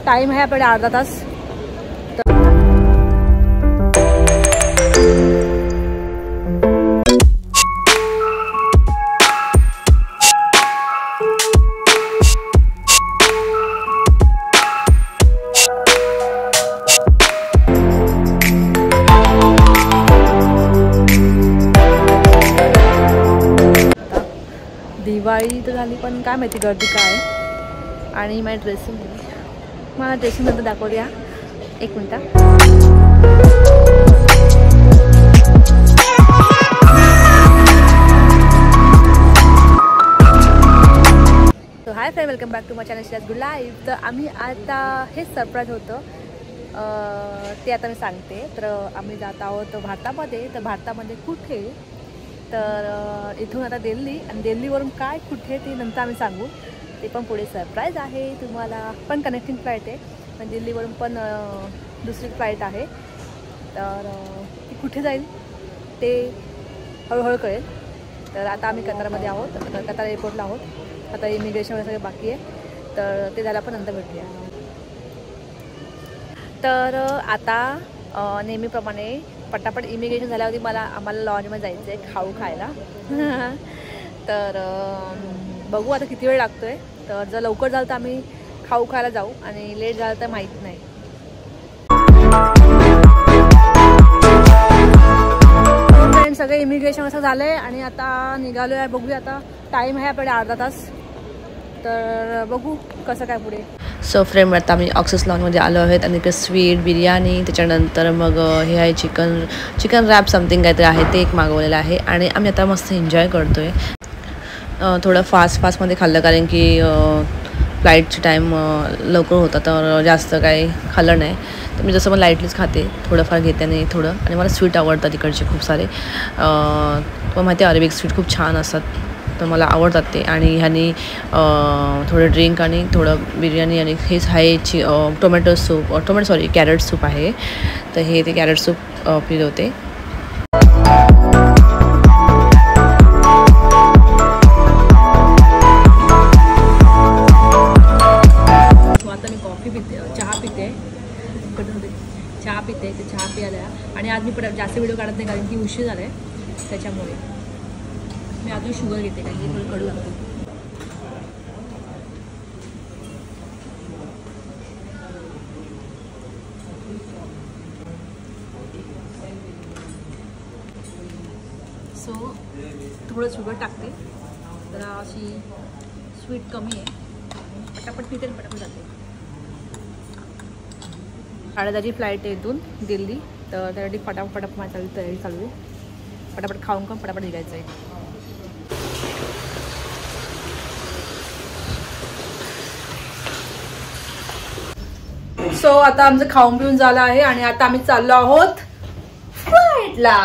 Time आहे आपल्याकडे अर्धा तास. दिवाळी तर झाली पण काय माहिती गर्दी काय. आणि माझी ड्रेसिंग मला ड्रेसिंग नंतर दाखवूया. एक मिनटं. So hi friend, welcome back to my channel Shreyas good life. तर आम्ही आता हेच सरप्राईज होतं ते आता मी सांगते. तर आम्ही जात आहोत भारतामध्ये. तर भारतामध्ये कुठे, तर इथून आता दिल्ली, आणि दिल्लीवरून काय कुठे ते नंतर आम्ही सांगू. ते पण पुढे सरप्राईज आहे तुम्हाला. पण कनेक्टिंग फ्लाईट आहे, पण दिल्लीवरून पण दुसरी फ्लाईट आहे. तर ती कुठे जाईल ते हळूहळू कळेल. तर आता आम्ही कतारमध्ये आहोत, कतार एअरपोर्टला आहोत. आता इमिग्रेशन वगैरे सगळं बाकी आहे, तर ते झालं पण नंतर भेटूया. तर आता नेहमीप्रमाणे पटापट इमिग्रेशन झाल्यावरती आम्हाला लॉन्जमध्ये जायचं आहे खाऊ खायला. तर बघू आता किती वेळ लागतो आहे. तर जर लवकर झालं तर आम्ही खाऊ खायला जाऊ, आणि लेट झालं तर माहीत नाही. फ्रेंड सगळे इमिग्रेशन असं झालं आहे आणि आता निघालो आहे. बघूया आता टाईम आहे आपल्याकडे अर्धा तास. तर बघू कसं काय पुढे. सो फ्रेंड आता आम्ही ऑक्सिस लॉन्जमध्ये आलो आहेत, आणि इकडे स्वीट बिर्याणी, त्याच्यानंतर मग हे आहे चिकन रॅप समथिंग काहीतरी आहे, ते एक मागवलेलं आहे. आणि आम्ही आता मस्त एन्जॉय करतो आहे. थोडं फास्टमध्ये खाल्लं, कारण की फ्लाईटची टाईम लवकर होता, तर जास्त काही खाल्लं नाही. तर मी जसं मग लाईटलीच खाते, थोडंफार घेते नाही थोडं. आणि मला स्वीट आवडतात तिकडचे खूप सारे. पण माहिती आहे अरेबिक स्वीट खूप छान असतात, तर मला आवडतात ते. आणि ह्यानी थोडं ड्रिंक आणि थोडं बिर्याणी, आणि हेच आहे कॅरट सूप आहे. तर हे ते कॅरट सूप पिले होते. आता मी कॉफी पिते, चहा पिते. चहा पिते, ते चहा प्यायला. आणि आज मी जास्त व्हिडिओ काढत नाही, कारण की उशीर झाला आहे त्याच्यामुळे. मी अजून शुगर घेते, कारण की थोडं कडू लागते. सो थोडं शुगर टाकते, जरा अशी स्वीट कमी आहे. पटापट पिते, पटापट जाते. 10:30ची फ्लाईट आहे इथून दिल्ली, तर त्यासाठी फटाफट माझी तयारी चालू आहे. पटापट खाऊन पटापट निघायचं आहे. सो आता आमचं खाऊन पिऊन झालं आहे, आणि आता आम्ही चाललो आहोत फ्लाईटला.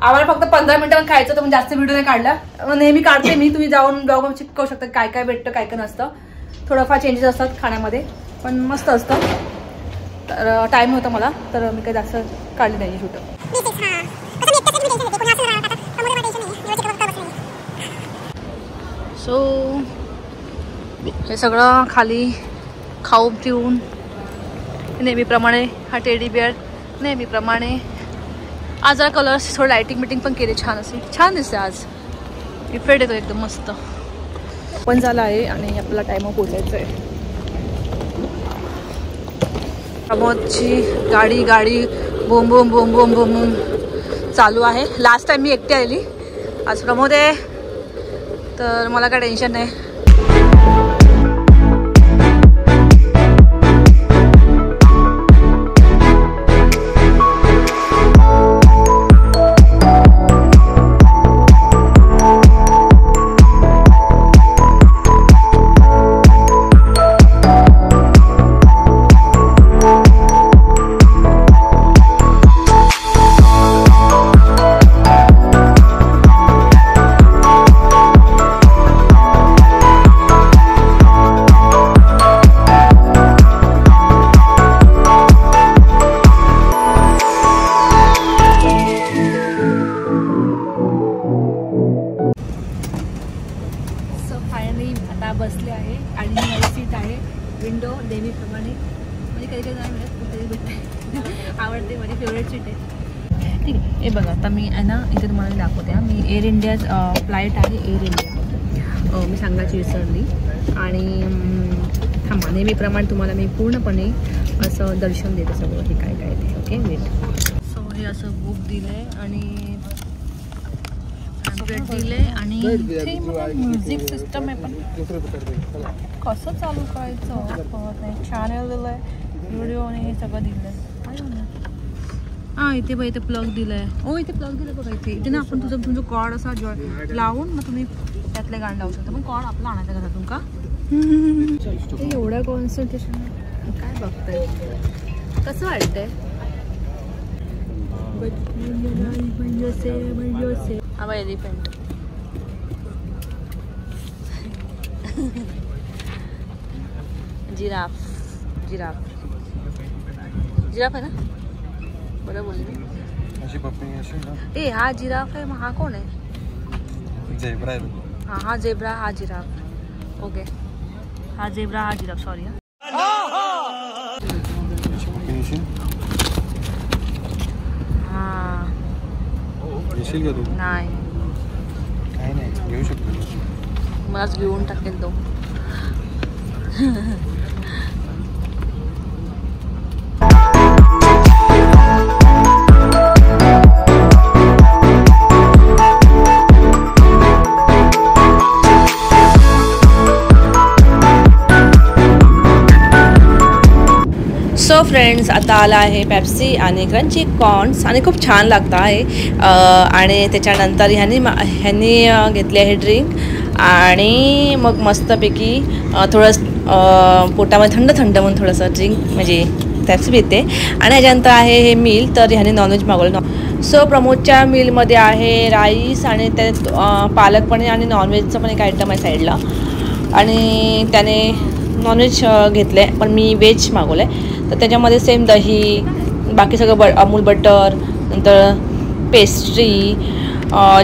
आम्हाला फक्त 15 मिनिटं खायचं होतं, पण जास्त व्हिडिओ नाही काढला. नेहमी काढते मी, तुम्ही जाऊन ब्लॉग चेक करू शकता काय काय भेटतं काय काय नसतं. थोडंफार चेंजेस असतात खाण्यामध्ये, पण मस्त असतं. तर टाईम होता मला, तर मी काही जास्त काढली नाही शूट. सो हे सगळं खाली खाऊन पिऊन नेहमीप्रमाणे हा टेडी बिअर नेहमीप्रमाणे. आज जरा कलर्स थोडं लायटिंग मिटिंग पण केली, छान असे छान दिसते. आज इफेक्ट येतो एकदम मस्त. पण झाला आहे आणि आपल्याला टाईमवर पोचायचं आहे. प्रमोदची गाडी बोम बोम बोम बोम बोम बोम चालू आहे. लास्ट टाइम मी एकटी आलेली, आज प्रमोद आहे, तर मला काय टेन्शन नाही. विंडो नेहमीप्रमाणे म्हणजे कधी कधी नाही मिळत तरी भेटते आवडते माझी फेवरेट सीट आहे ठीक आहे. हे बघा आता मी आहे ना इथे तुम्हाला दाखवते मी एअर इंडियाज फ्लाईट आहे एअर इंडिया मी सांगायची विसरली आणि थांबा नेहमीप्रमाणे तुम्हाला मी पूर्णपणे असं दर्शन देते सगळं हे काय काय ते ओके वेट. सो हे असं बुक दिलं आहे आणि पॅम्पलेट दिलं आहे आणि इथे म्युझिक सिस्टम आहे पण कसं चालू करायचं कळत नाही. चॅनल दिलं आहे व्हिडिओ आणि हे सगळं दिलं आहे हां इथे बघा इथे प्लग दिलं आहे. इथे प्लग दिलं बघा इथे ना आपण तुमचं कॉर्ड असा लावून मग तुम्ही त्यातले गाणं लावू शकता पण कॉर्ड आपला आणायचं घरातून का एवढं कॉन्सन्ट्रेशन काय बघताय कसं वाटतंय हा एलिफंट जिराफ जिराफ जिराफ आहे ना बरं बोलले ए हा जिराफ आहे मग हा कोण आहे झेब्रा आहे हा झेब्रा हा जिराफ ओके हा झेब्रा हा जिराफ सॉरी नाही घेऊ शकतो मलाच घेऊन टाकेल तो सो फ्रेंड्स आता आला आहे पेप्सी आणि क्रंची कॉर्न्स आणि खूप छान लागतं आहे आणि त्याच्यानंतर ह्यांनी घेतली आहे ड्रिंक आणि मग मस्तपैकी थोडं पोटामध्ये थंड थंड म्हणून थोडंसं ड्रिंक म्हणजे पेप्सी पिते आणि ह्याच्यानंतर आहे हे मील तर ह्याने नॉनव्हेज मागवलं. सो प्रमोदच्या मीलमध्ये आहे राईस आणि त्यात पालक पनीर आणि नॉनव्हेजचं पण एक आयटम आहे साईडला आणि त्याने नॉनव्हेज घेतलं आहे पण मी व्हेज मागवलं आहे तर त्याच्यामध्ये सेम दही बाकी सगळं अमूल बटर नंतर पेस्ट्री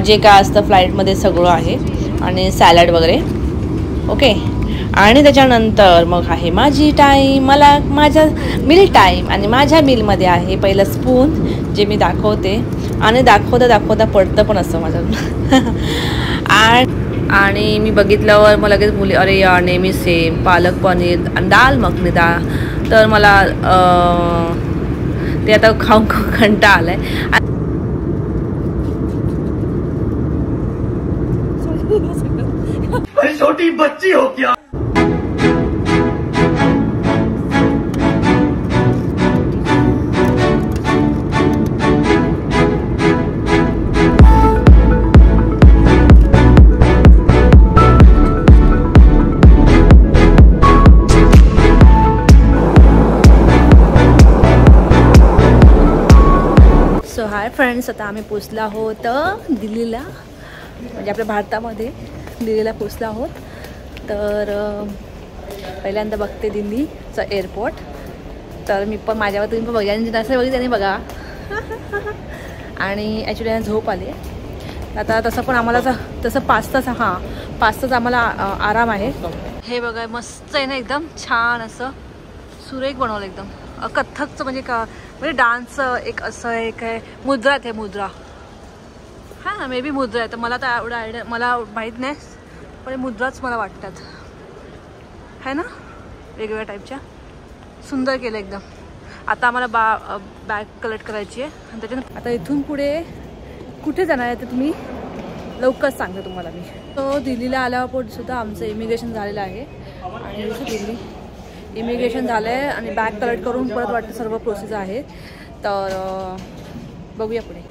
जे काय असतं फ्लाईटमध्ये सगळं आहे आणि सॅलड वगैरे ओके. आणि त्याच्यानंतर मग आहे माझी टाईम मला माझा मील टाईम आणि माझ्या मीलमध्ये आहे पहिलं स्पून जे मी दाखवते आणि दाखवता पडतं पण असं माझं आणि मी बघितल्यावर मला लगेच बोलली अरे यार नेहमी सेम पालक पनीर आणि दाल मखनी तर मला ते आता खाऊन कंटाळा आलाय. छोटी बच्ची हो क्या हाय फ्रेंड्स आता आम्ही पोचलो आहोत दिल्लीला म्हणजे आपल्या भारतामध्ये दिल्लीला पोचलो आहोत. तर पहिल्यांदा बघते दिल्लीचं एअरपोर्ट तर मी पण माझ्यावर तुम्ही पण बघा जसं बघितलं त्याने बघा आणि ॲक्च्युली झोप आली आता तसं पण आम्हाला तसं 5 तास आम्हाला आराम आहे. हे बघा मस्त आहे ना एकदम छान असं सुरेख बनवलं एकदम कथ्थकचं म्हणजे म्हणजे डान्स एक असं एक आहे मुद्रा आहे मुद्रा हां मे बी मुद्रा आहे तर मला तर एवढं आयडिया मला माहीत नाही पण मुद्राच मला वाटतात है ना वेगवेगळ्या टाईपच्या सुंदर केलं एकदम. आता आम्हाला बॅग कलेक्ट करायची आहे आणि त्याच्यानंतर आता इथून पुढे कुठे जाणार आहे ते तुम्ही लवकरच सांगते तुम्हाला मी. तो दिल्लीला आल्यावर सुद्धा आमचं इमिग्रेशन झालेलं आहे आणि दिल्ली इमिग्रेशन झालं आहे आणि बॅग कलेक्ट करून परत वाटतं सर्व प्रोसेस आहे तर बघूया पुढे.